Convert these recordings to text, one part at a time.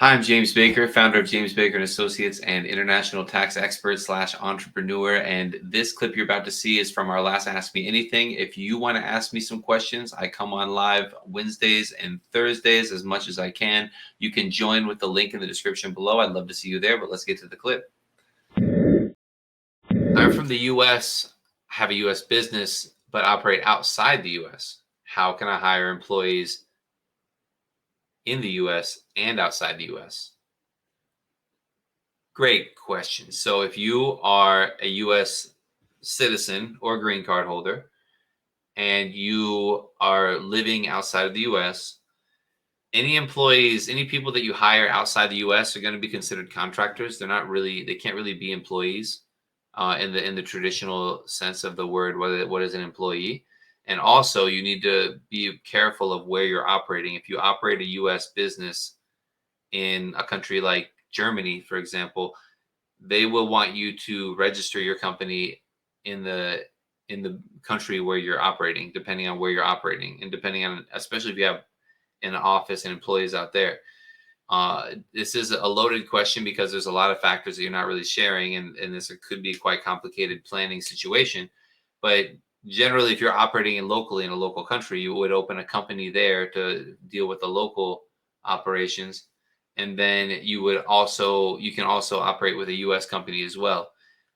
Hi, I'm James Baker, founder of James Baker and Associates and international tax expert slash entrepreneur. And this clip you're about to see is from our last Ask Me Anything. If you want to ask me some questions, I come on live Wednesdays and Thursdays as much as I can. You can join with the link in the description below. I'd love to see you there, but let's get to the clip. I'm from the US, have a US business, but operate outside the US. How can I hire employees in the US and outside the US? Great question. So if you are a US citizen or green card holder and you are living outside of the US, any employees, any people that you hire outside the US are going to be considered contractors. They can't really be employees in the traditional sense of the word, what is an employee. And also you need to be careful of where you're operating. If you operate a US business in a country like Germany, for example, they will want you to register your company in the country where you're operating, depending on where you're operating, and depending on, especially if you have an office and employees out there. This is a loaded question because there's a lot of factors that you're not really sharing, and this could be quite complicated planning situation. But generally, if you're operating locally in a local country, you would open a company there to deal with the local operations, and then you can also operate with a U.S. company as well.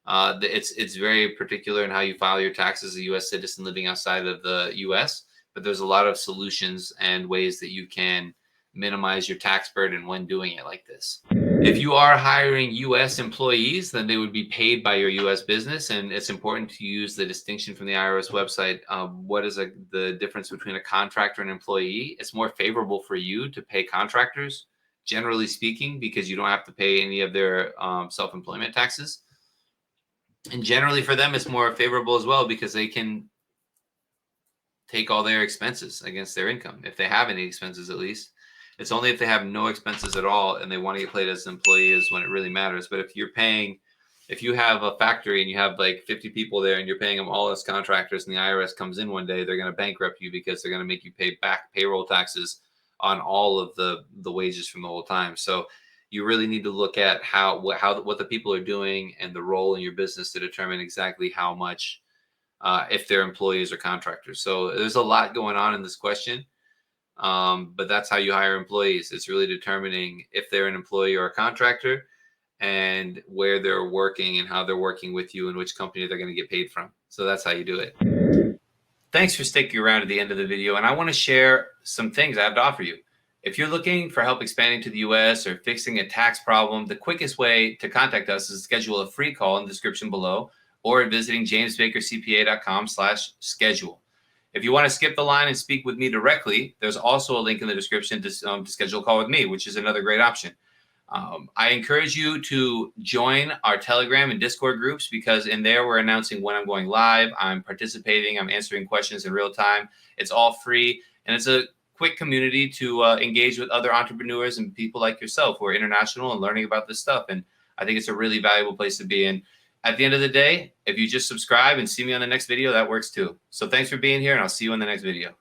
It's very particular in how you file your taxes as a U.S. citizen living outside of the U.S., but there's a lot of solutions and ways that you can minimize your tax burden when doing it like this. If you are hiring U.S. employees, then they would be paid by your U.S. business, and it's important to use the distinction from the IRS website. What is the difference between a contractor and employee? It's more favorable for you to pay contractors, generally speaking, because you don't have to pay any of their self-employment taxes. And generally for them, it's more favorable as well because they can take all their expenses against their income, if they have any expenses at least. It's only if they have no expenses at all and they want to get paid as an employee is when it really matters. But if you have a factory and you have like 50 people there and you're paying them all as contractors and the IRS comes in one day, they're going to bankrupt you because they're going to make you pay back payroll taxes on all of the wages from the whole time. So you really need to look at what the people are doing and the role in your business to determine exactly how much, if they're employees or contractors. So there's a lot going on in this question. But that's how you hire employees. It's really determining if they're an employee or a contractor and where they're working and how they're working with you and which company they're going to get paid from. So that's how you do it. Thanks for sticking around to the end of the video. And I want to share some things I have to offer you. If you're looking for help expanding to the US or fixing a tax problem, the quickest way to contact us is to schedule a free call in the description below or visiting jamesbakercpa.com/schedule. If you want to skip the line and speak with me directly, there's also a link in the description to schedule a call with me, which is another great option. I encourage you to join our Telegram and Discord groups because in there we're announcing when I'm going live, I'm participating, I'm answering questions in real time. It's all free, and it's a quick community to engage with other entrepreneurs and people like yourself who are international and learning about this stuff. And I think it's a really valuable place to be in. At the end of the day, if you just subscribe and see me on the next video, that works too. So thanks for being here, and I'll see you in the next video.